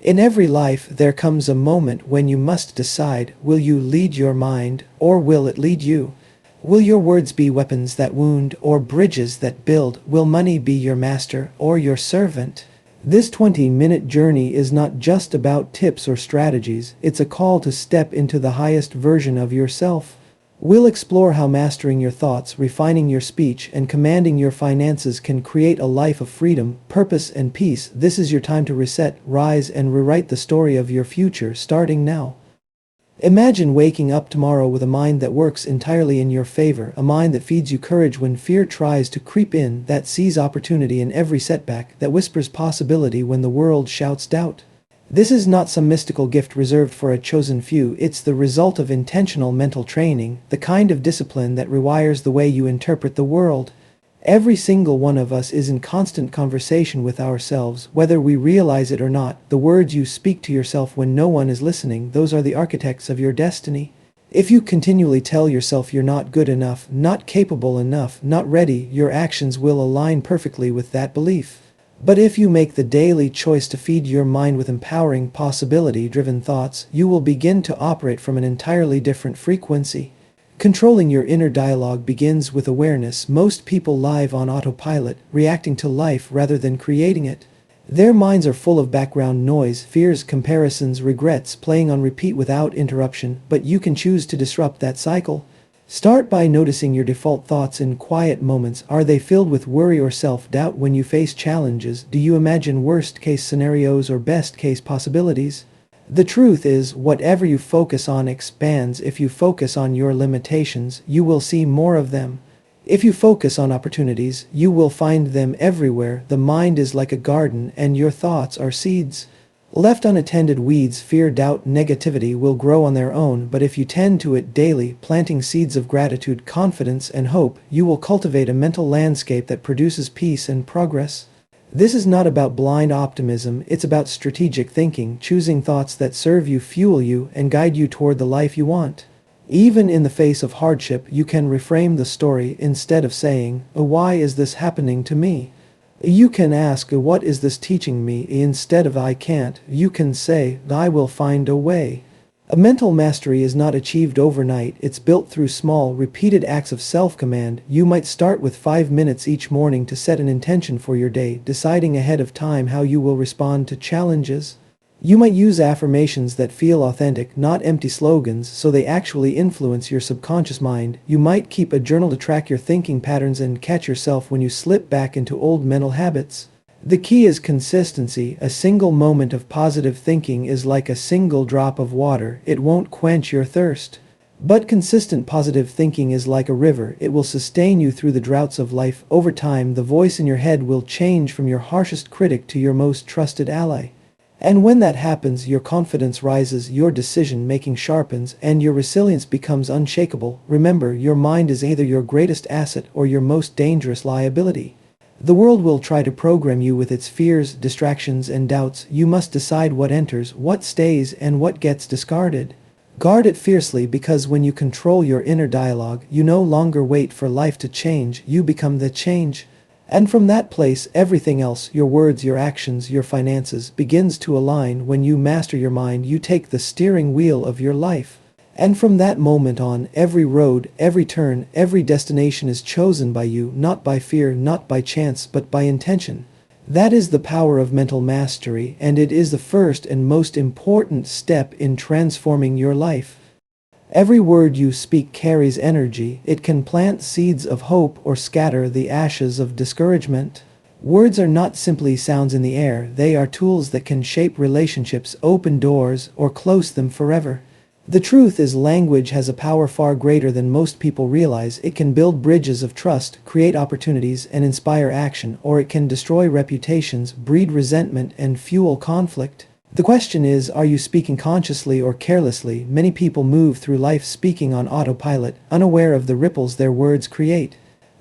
In every life there comes a moment when you must decide, will you lead your mind, or will it lead you? Will your words be weapons that wound, or bridges that build? Will money be your master, or your servant? This 20-minute journey is not just about tips or strategies, it's a call to step into the highest version of yourself. We'll explore how mastering your thoughts, refining your speech, and commanding your finances can create a life of freedom, purpose, and peace. This is your time to reset, rise, and rewrite the story of your future, starting now. Imagine waking up tomorrow with a mind that works entirely in your favor, a mind that feeds you courage when fear tries to creep in, that sees opportunity in every setback, that whispers possibility when the world shouts doubt. This is not some mystical gift reserved for a chosen few, it's the result of intentional mental training, the kind of discipline that rewires the way you interpret the world. Every single one of us is in constant conversation with ourselves, whether we realize it or not. The words you speak to yourself when no one is listening, those are the architects of your destiny. If you continually tell yourself you're not good enough, not capable enough, not ready, your actions will align perfectly with that belief. But if you make the daily choice to feed your mind with empowering, possibility-driven thoughts, you will begin to operate from an entirely different frequency. Controlling your inner dialogue begins with awareness. Most people live on autopilot, reacting to life rather than creating it. Their minds are full of background noise, fears, comparisons, regrets, playing on repeat without interruption, but you can choose to disrupt that cycle. Start by noticing your default thoughts in quiet moments. Are they filled with worry or self-doubt when you face challenges? Do you imagine worst-case scenarios or best-case possibilities? The truth is, whatever you focus on expands. If you focus on your limitations, you will see more of them. If you focus on opportunities, you will find them everywhere. The mind is like a garden, and your thoughts are seeds. Left unattended, weeds, fear, doubt, negativity will grow on their own, but if you tend to it daily, planting seeds of gratitude, confidence, and hope, you will cultivate a mental landscape that produces peace and progress. This is not about blind optimism, it's about strategic thinking, choosing thoughts that serve you, fuel you, and guide you toward the life you want. Even in the face of hardship, you can reframe the story. Instead of saying, "Oh, why is this happening to me?" You can ask, "What is this teaching me?" Instead of "I can't," you can say, "I will find a way." A mental mastery is not achieved overnight, it's built through small, repeated acts of self-command. You might start with 5 minutes each morning to set an intention for your day, deciding ahead of time how you will respond to challenges. You might use affirmations that feel authentic, not empty slogans, so they actually influence your subconscious mind. You might keep a journal to track your thinking patterns and catch yourself when you slip back into old mental habits. The key is consistency. A single moment of positive thinking is like a single drop of water. It won't quench your thirst. But consistent positive thinking is like a river. It will sustain you through the droughts of life. Over time, the voice in your head will change from your harshest critic to your most trusted ally. And when that happens, your confidence rises, your decision-making sharpens, and your resilience becomes unshakable. Remember, your mind is either your greatest asset or your most dangerous liability. The world will try to program you with its fears, distractions, and doubts. You must decide what enters, what stays, and what gets discarded. Guard it fiercely, because when you control your inner dialogue, you no longer wait for life to change, you become the change. And from that place, everything else, your words, your actions, your finances, begins to align. When you master your mind, you take the steering wheel of your life. And from that moment on, every road, every turn, every destination is chosen by you, not by fear, not by chance, but by intention. That is the power of mental mastery, and it is the first and most important step in transforming your life. Every word you speak carries energy. It can plant seeds of hope or scatter the ashes of discouragement. Words are not simply sounds in the air, they are tools that can shape relationships, open doors, or close them forever. The truth is, language has a power far greater than most people realize. It can build bridges of trust, create opportunities, and inspire action, or it can destroy reputations, breed resentment, and fuel conflict. The question is, are you speaking consciously or carelessly? Many people move through life speaking on autopilot, unaware of the ripples their words create.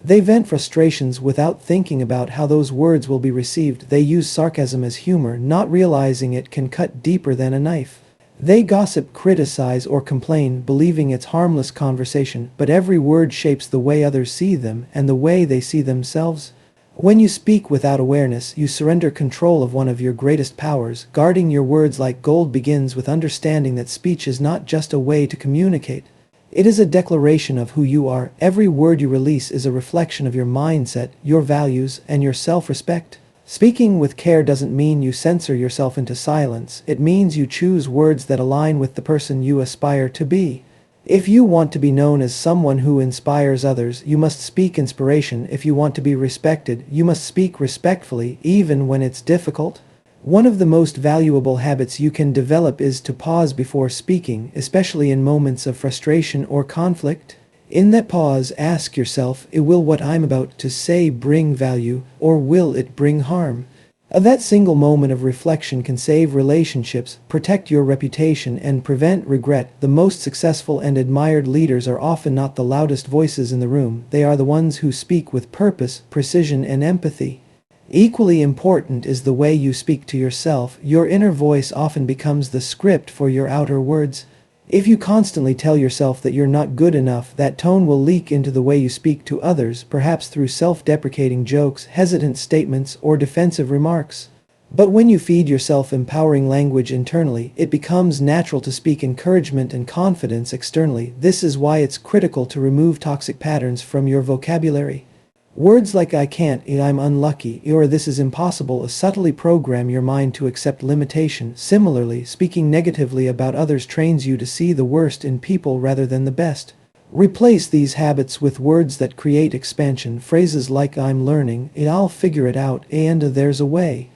They vent frustrations without thinking about how those words will be received. They use sarcasm as humor, not realizing it can cut deeper than a knife. They gossip, criticize, or complain, believing it's harmless conversation, but every word shapes the way others see them and the way they see themselves. When you speak without awareness, you surrender control of one of your greatest powers. Guarding your words like gold begins with understanding that speech is not just a way to communicate. It is a declaration of who you are. Every word you release is a reflection of your mindset, your values, and your self-respect. Speaking with care doesn't mean you censor yourself into silence. It means you choose words that align with the person you aspire to be. If you want to be known as someone who inspires others, you must speak inspiration. If you want to be respected, you must speak respectfully, even when it's difficult. One of the most valuable habits you can develop is to pause before speaking, especially in moments of frustration or conflict. In that pause, ask yourself, will what I'm about to say bring value, or will it bring harm? That single moment of reflection can save relationships, protect your reputation, and prevent regret. The most successful and admired leaders are often not the loudest voices in the room. They are the ones who speak with purpose, precision, and empathy. Equally important is the way you speak to yourself. Your inner voice often becomes the script for your outer words. If you constantly tell yourself that you're not good enough, that tone will leak into the way you speak to others, perhaps through self-deprecating jokes, hesitant statements, or defensive remarks. But when you feed yourself empowering language internally, it becomes natural to speak encouragement and confidence externally. This is why it's critical to remove toxic patterns from your vocabulary. Words like "I can't," "I'm unlucky," or "this is impossible" subtly program your mind to accept limitation. Similarly, speaking negatively about others trains you to see the worst in people rather than the best. Replace these habits with words that create expansion. Phrases like "I'm learning," "I'll figure it out," and "there's a way."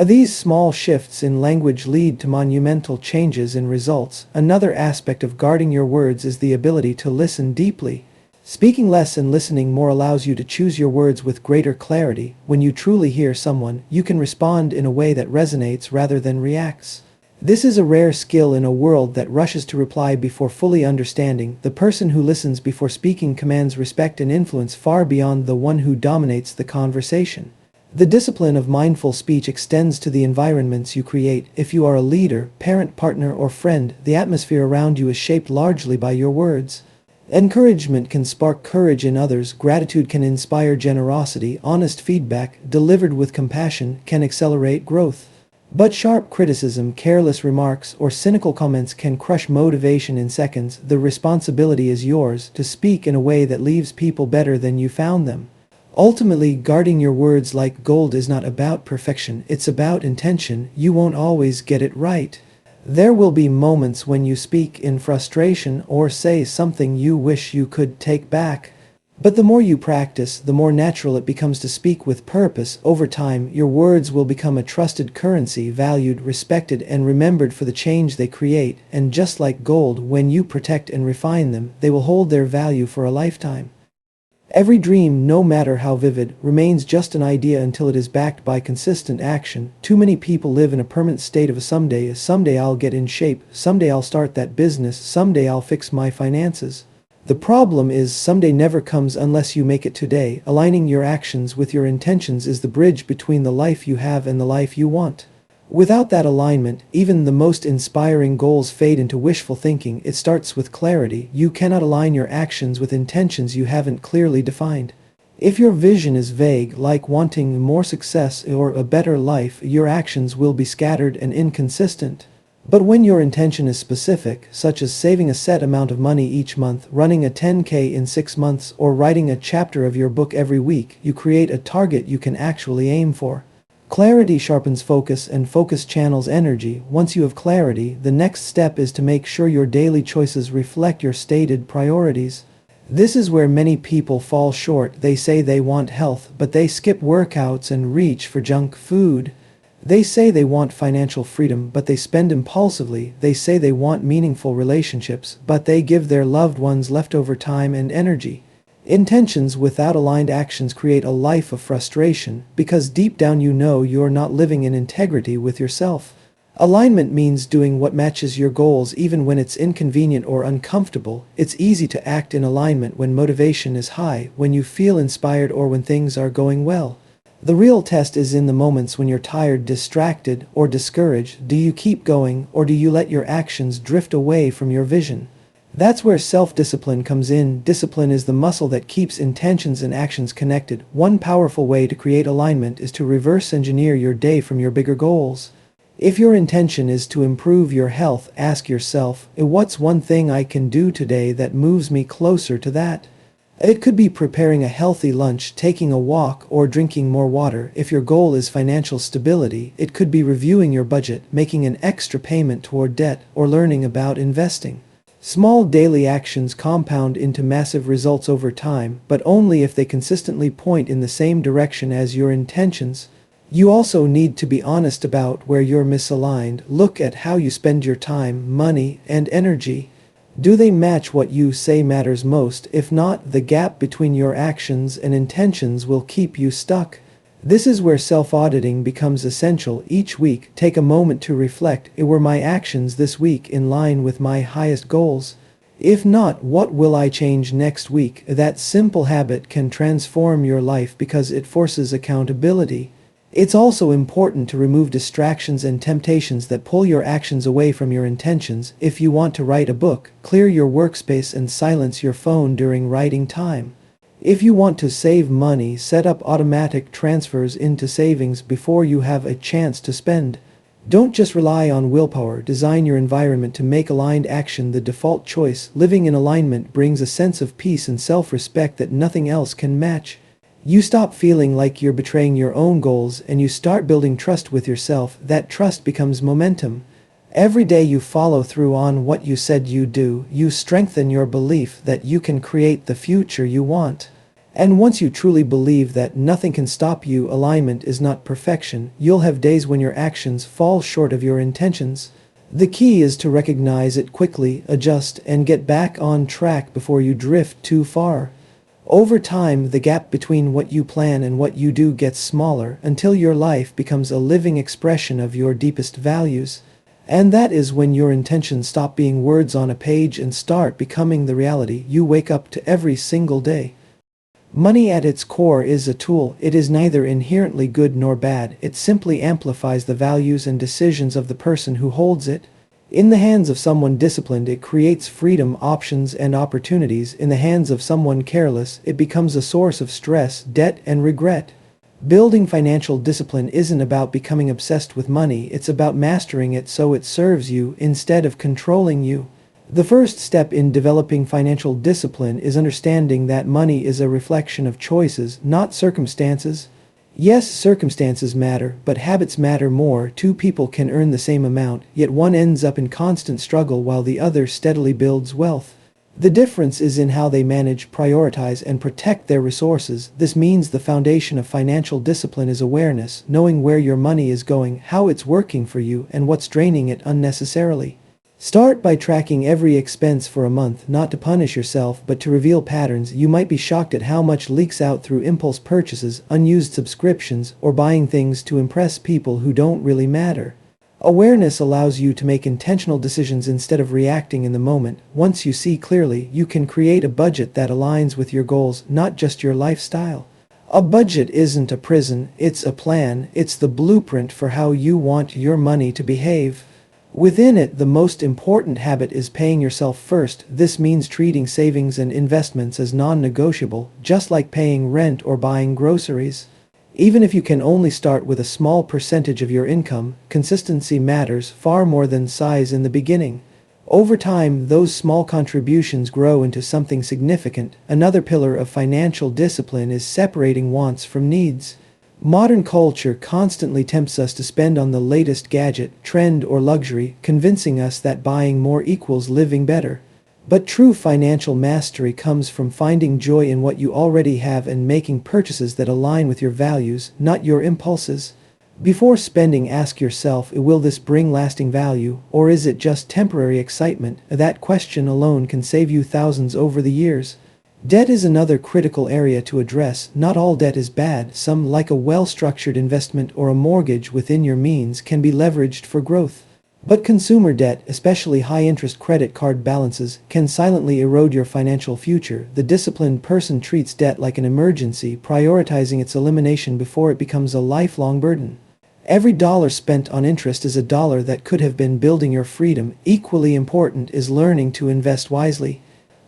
These small shifts in language lead to monumental changes in results. Another aspect of guarding your words is the ability to listen deeply. Speaking less and listening more allows you to choose your words with greater clarity. When you truly hear someone, you can respond in a way that resonates rather than reacts. This is a rare skill in a world that rushes to reply before fully understanding. The person who listens before speaking commands respect and influence far beyond the one who dominates the conversation. The discipline of mindful speech extends to the environments you create. If you are a leader, parent, partner, or friend, the atmosphere around you is shaped largely by your words. Encouragement can spark courage in others. Gratitude can inspire generosity. Honest feedback, delivered with compassion, can accelerate growth. But sharp criticism, careless remarks, or cynical comments can crush motivation in seconds. The responsibility is yours to speak in a way that leaves people better than you found them. Ultimately, guarding your words like gold is not about perfection, it's about intention. You won't always get it right. There will be moments when you speak in frustration or say something you wish you could take back. But the more you practice, the more natural it becomes to speak with purpose. Over time, your words will become a trusted currency, valued, respected, and remembered for the change they create. And just like gold, when you protect and refine them, they will hold their value for a lifetime. Every dream, no matter how vivid, remains just an idea until it is backed by consistent action. Too many people live in a permanent state of someday I'll get in shape, someday I'll start that business, someday I'll fix my finances. The problem is someday never comes unless you make it today. Aligning your actions with your intentions is the bridge between the life you have and the life you want. Without that alignment, even the most inspiring goals fade into wishful thinking. It starts with clarity. You cannot align your actions with intentions you haven't clearly defined. If your vision is vague, like wanting more success or a better life, your actions will be scattered and inconsistent. But when your intention is specific, such as saving a set amount of money each month, running a 10K in 6 months, or writing a chapter of your book every week, you create a target you can actually aim for. Clarity sharpens focus, and focus channels energy. Once you have clarity, the next step is to make sure your daily choices reflect your stated priorities. This is where many people fall short. They say they want health, but they skip workouts and reach for junk food. They say they want financial freedom, but they spend impulsively. They say they want meaningful relationships, but they give their loved ones leftover time and energy. Intentions without aligned actions create a life of frustration, because deep down you know you're not living in integrity with yourself. Alignment means doing what matches your goals even when it's inconvenient or uncomfortable. It's easy to act in alignment when motivation is high, when you feel inspired, or when things are going well. The real test is in the moments when you're tired, distracted, or discouraged. Do you keep going, or do you let your actions drift away from your vision? That's where self-discipline comes in. Discipline is the muscle that keeps intentions and actions connected. One powerful way to create alignment is to reverse engineer your day from your bigger goals. If your intention is to improve your health, ask yourself, what's one thing I can do today that moves me closer to that? It could be preparing a healthy lunch, taking a walk, or drinking more water. If your goal is financial stability, it could be reviewing your budget, making an extra payment toward debt, or learning about investing. Small daily actions compound into massive results over time, but only if they consistently point in the same direction as your intentions. You also need to be honest about where you're misaligned. Look at how you spend your time, money, and energy. Do they match what you say matters most? If not, the gap between your actions and intentions will keep you stuck. This is where self-auditing becomes essential. Each week, take a moment to reflect, were my actions this week in line with my highest goals? If not, what will I change next week? That simple habit can transform your life because it forces accountability. It's also important to remove distractions and temptations that pull your actions away from your intentions. If you want to write a book, clear your workspace and silence your phone during writing time. If you want to save money, set up automatic transfers into savings before you have a chance to spend. Don't just rely on willpower. Design your environment to make aligned action the default choice. Living in alignment brings a sense of peace and self-respect that nothing else can match. You stop feeling like you're betraying your own goals and you start building trust with yourself. That trust becomes momentum. Every day you follow through on what you said you'd do, you strengthen your belief that you can create the future you want. And once you truly believe that nothing can stop you, alignment is not perfection. You'll have days when your actions fall short of your intentions. The key is to recognize it quickly, adjust, and get back on track before you drift too far. Over time, the gap between what you plan and what you do gets smaller until your life becomes a living expression of your deepest values. And that is when your intentions stop being words on a page and start becoming the reality you wake up to every single day. Money at its core is a tool. It is neither inherently good nor bad. It simply amplifies the values and decisions of the person who holds it. In the hands of someone disciplined, it creates freedom, options, and opportunities. In the hands of someone careless, it becomes a source of stress, debt, and regret. Building financial discipline isn't about becoming obsessed with money. It's about mastering it so it serves you instead of controlling you. The first step in developing financial discipline is understanding that money is a reflection of choices, not circumstances. Yes, circumstances matter, but habits matter more. Two people can earn the same amount, yet one ends up in constant struggle while the other steadily builds wealth. The difference is in how they manage, prioritize, and protect their resources. This means the foundation of financial discipline is awareness, knowing where your money is going, how it's working for you, and what's draining it unnecessarily. Start by tracking every expense for a month, not to punish yourself, but to reveal patterns. You might be shocked at how much leaks out through impulse purchases, unused subscriptions, or buying things to impress people who don't really matter. Awareness allows you to make intentional decisions instead of reacting in the moment. Once you see clearly, you can create a budget that aligns with your goals, not just your lifestyle. A budget isn't a prison, it's a plan. It's the blueprint for how you want your money to behave. Within it, the most important habit is paying yourself first. This means treating savings and investments as non-negotiable, just like paying rent or buying groceries. Even if you can only start with a small percentage of your income, consistency matters far more than size in the beginning. Over time, those small contributions grow into something significant. Another pillar of financial discipline is separating wants from needs. Modern culture constantly tempts us to spend on the latest gadget, trend, or luxury, convincing us that buying more equals living better. But true financial mastery comes from finding joy in what you already have and making purchases that align with your values, not your impulses. Before spending, ask yourself, will this bring lasting value, or is it just temporary excitement? That question alone can save you thousands over the years. Debt is another critical area to address. Not all debt is bad. Some, like a well-structured investment or a mortgage within your means, can be leveraged for growth. But consumer debt, especially high-interest credit card balances, can silently erode your financial future. The disciplined person treats debt like an emergency, prioritizing its elimination before it becomes a lifelong burden. Every dollar spent on interest is a dollar that could have been building your freedom. Equally important is learning to invest wisely.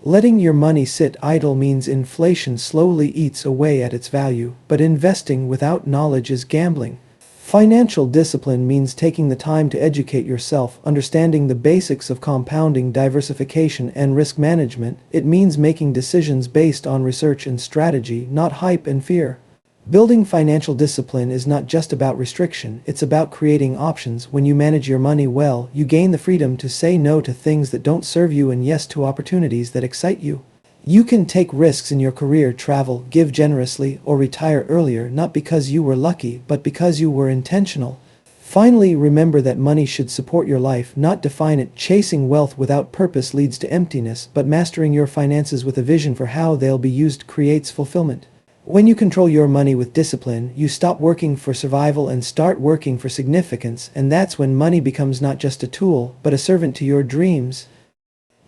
Letting your money sit idle means inflation slowly eats away at its value, but investing without knowledge is gambling. Financial discipline means taking the time to educate yourself, understanding the basics of compounding, diversification, and risk management. It means making decisions based on research and strategy, not hype and fear. Building financial discipline is not just about restriction, it's about creating options. When you manage your money well, you gain the freedom to say no to things that don't serve you and yes to opportunities that excite you. You can take risks in your career, travel, give generously, or retire earlier, not because you were lucky, but because you were intentional. Finally, remember that money should support your life, not define it. Chasing wealth without purpose leads to emptiness, but mastering your finances with a vision for how they'll be used creates fulfillment. When you control your money with discipline, you stop working for survival and start working for significance, and that's when money becomes not just a tool, but a servant to your dreams.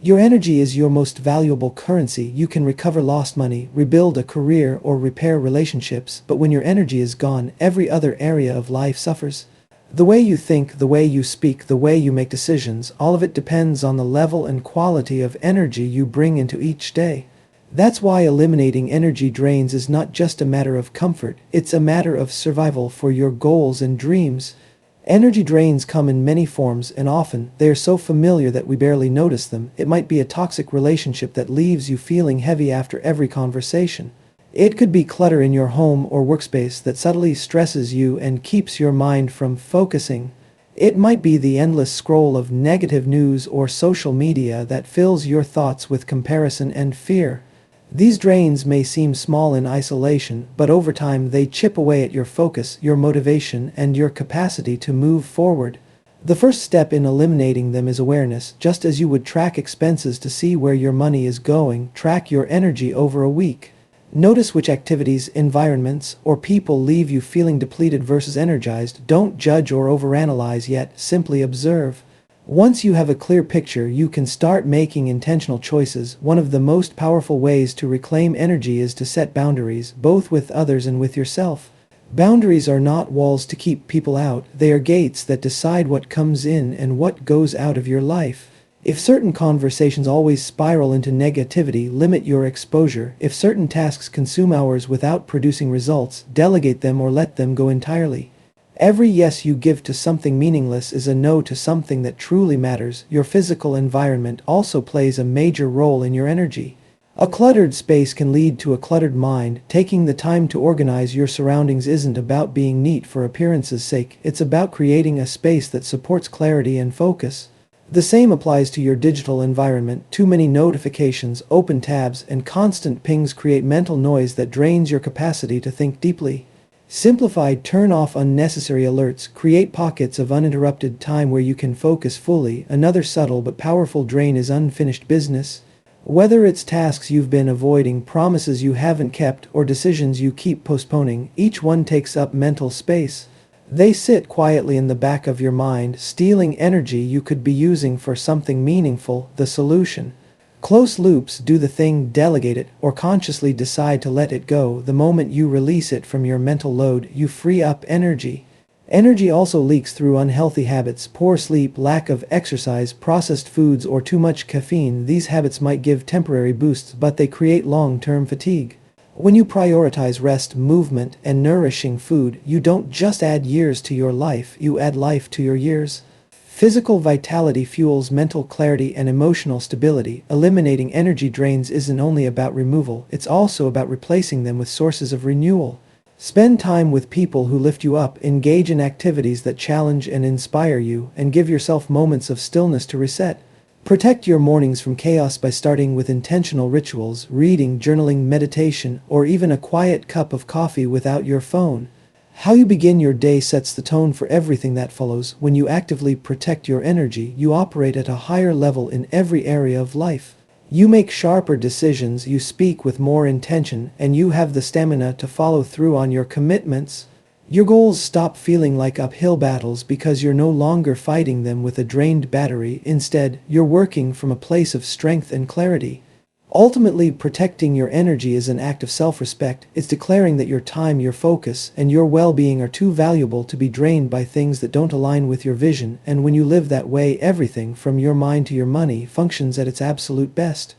Your energy is your most valuable currency. You can recover lost money, rebuild a career, or repair relationships, but when your energy is gone, every other area of life suffers. The way you think, the way you speak, the way you make decisions, all of it depends on the level and quality of energy you bring into each day. That's why eliminating energy drains is not just a matter of comfort, it's a matter of survival for your goals and dreams. Energy drains come in many forms, and often they are so familiar that we barely notice them. It might be a toxic relationship that leaves you feeling heavy after every conversation. It could be clutter in your home or workspace that subtly stresses you and keeps your mind from focusing. It might be the endless scroll of negative news or social media that fills your thoughts with comparison and fear. These drains may seem small in isolation, but over time they chip away at your focus, your motivation, and your capacity to move forward. The first step in eliminating them is awareness. Just as you would track expenses to see where your money is going, track your energy over a week. Notice which activities, environments, or people leave you feeling depleted versus energized. Don't judge or overanalyze yet, simply observe. Once you have a clear picture, you can start making intentional choices. One of the most powerful ways to reclaim energy is to set boundaries, both with others and with yourself. Boundaries are not walls to keep people out, they are gates that decide what comes in and what goes out of your life. If certain conversations always spiral into negativity, limit your exposure. If certain tasks consume hours without producing results, delegate them or let them go entirely. Every yes you give to something meaningless is a no to something that truly matters. Your physical environment also plays a major role in your energy. A cluttered space can lead to a cluttered mind. Taking the time to organize your surroundings isn't about being neat for appearance's sake, it's about creating a space that supports clarity and focus. The same applies to your digital environment. Too many notifications, open tabs, and constant pings create mental noise that drains your capacity to think deeply. Simplify, turn off unnecessary alerts, create pockets of uninterrupted time where you can focus fully. Another subtle but powerful drain is unfinished business. Whether it's tasks you've been avoiding, promises you haven't kept, or decisions you keep postponing, each one takes up mental space. They sit quietly in the back of your mind, stealing energy you could be using for something meaningful. The solution: close loops. Do the thing, delegate it, or consciously decide to let it go. The moment you release it from your mental load, you free up energy. Energy also leaks through unhealthy habits, poor sleep, lack of exercise, processed foods, or too much caffeine. These habits might give temporary boosts, but they create long-term fatigue. When you prioritize rest, movement, and nourishing food, you don't just add years to your life, you add life to your years. Physical vitality fuels mental clarity and emotional stability. Eliminating energy drains isn't only about removal, it's also about replacing them with sources of renewal. Spend time with people who lift you up, engage in activities that challenge and inspire you, and give yourself moments of stillness to reset. Protect your mornings from chaos by starting with intentional rituals, reading, journaling, meditation, or even a quiet cup of coffee without your phone. How you begin your day sets the tone for everything that follows. When you actively protect your energy, you operate at a higher level in every area of life. You make sharper decisions, you speak with more intention, and you have the stamina to follow through on your commitments. Your goals stop feeling like uphill battles because you're no longer fighting them with a drained battery. Instead, you're working from a place of strength and clarity. Ultimately, protecting your energy is an act of self-respect. It's declaring that your time, your focus, and your well-being are too valuable to be drained by things that don't align with your vision, and when you live that way, everything from your mind to your money functions at its absolute best.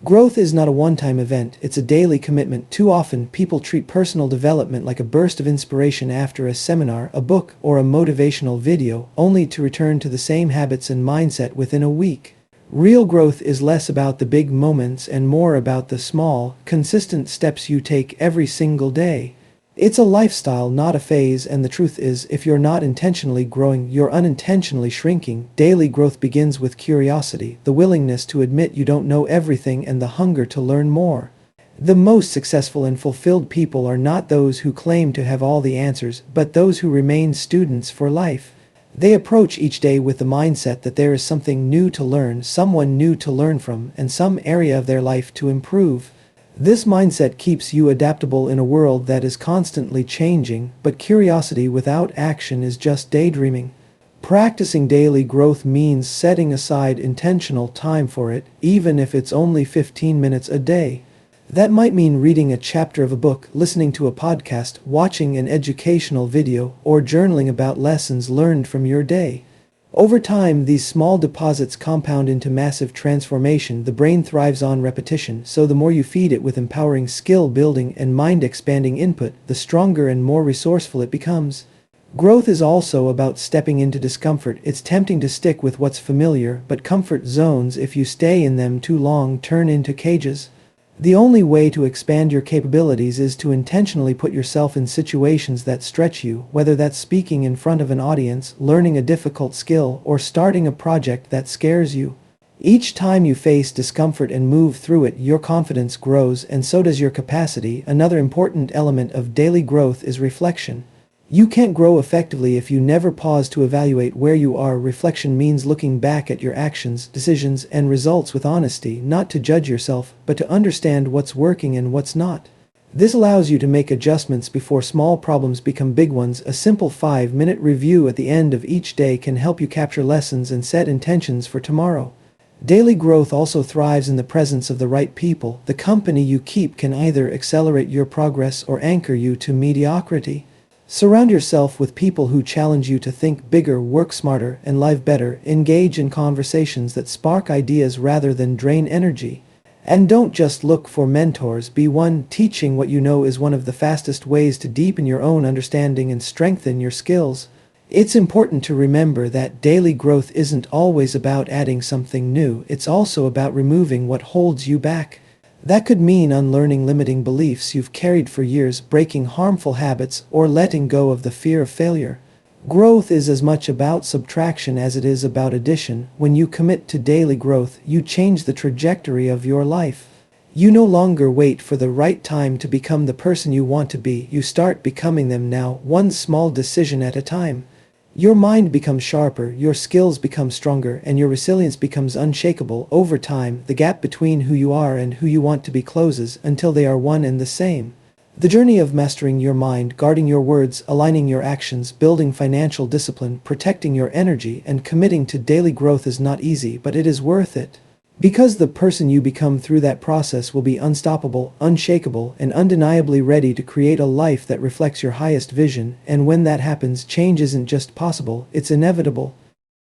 Growth is not a one-time event, it's a daily commitment. Too often, people treat personal development like a burst of inspiration after a seminar, a book, or a motivational video, only to return to the same habits and mindset within a week. Real growth is less about the big moments and more about the small, consistent steps you take every single day. It's a lifestyle, not a phase, and the truth is, if you're not intentionally growing, you're unintentionally shrinking. Daily growth begins with curiosity, the willingness to admit you don't know everything, and the hunger to learn more. The most successful and fulfilled people are not those who claim to have all the answers, but those who remain students for life. They approach each day with the mindset that there is something new to learn, someone new to learn from, and some area of their life to improve. This mindset keeps you adaptable in a world that is constantly changing, but curiosity without action is just daydreaming. Practicing daily growth means setting aside intentional time for it, even if it's only 15 minutes a day. That might mean reading a chapter of a book, listening to a podcast, watching an educational video, or journaling about lessons learned from your day. Over time, these small deposits compound into massive transformation. The brain thrives on repetition, so the more you feed it with empowering skill-building and mind-expanding input, the stronger and more resourceful it becomes. Growth is also about stepping into discomfort. It's tempting to stick with what's familiar, but comfort zones, if you stay in them too long, turn into cages. The only way to expand your capabilities is to intentionally put yourself in situations that stretch you, whether that's speaking in front of an audience, learning a difficult skill, or starting a project that scares you. Each time you face discomfort and move through it, your confidence grows, and so does your capacity. Another important element of daily growth is reflection. You can't grow effectively if you never pause to evaluate where you are. Reflection means looking back at your actions, decisions, and results with honesty, not to judge yourself, but to understand what's working and what's not. This allows you to make adjustments before small problems become big ones. A simple 5-minute review at the end of each day can help you capture lessons and set intentions for tomorrow. Daily growth also thrives in the presence of the right people. The company you keep can either accelerate your progress or anchor you to mediocrity. Surround yourself with people who challenge you to think bigger, work smarter, and live better. Engage in conversations that spark ideas rather than drain energy. And don't just look for mentors, be one. Teaching what you know is one of the fastest ways to deepen your own understanding and strengthen your skills. It's important to remember that daily growth isn't always about adding something new, it's also about removing what holds you back. That could mean unlearning limiting beliefs you've carried for years, breaking harmful habits, or letting go of the fear of failure. Growth is as much about subtraction as it is about addition. When you commit to daily growth, you change the trajectory of your life. You no longer wait for the right time to become the person you want to be. You start becoming them now, one small decision at a time. Your mind becomes sharper, your skills become stronger, and your resilience becomes unshakable. Over time, the gap between who you are and who you want to be closes until they are one and the same. The journey of mastering your mind, guarding your words, aligning your actions, building financial discipline, protecting your energy, and committing to daily growth is not easy, but it is worth it. Because the person you become through that process will be unstoppable, unshakable, and undeniably ready to create a life that reflects your highest vision. And when that happens, change isn't just possible, it's inevitable.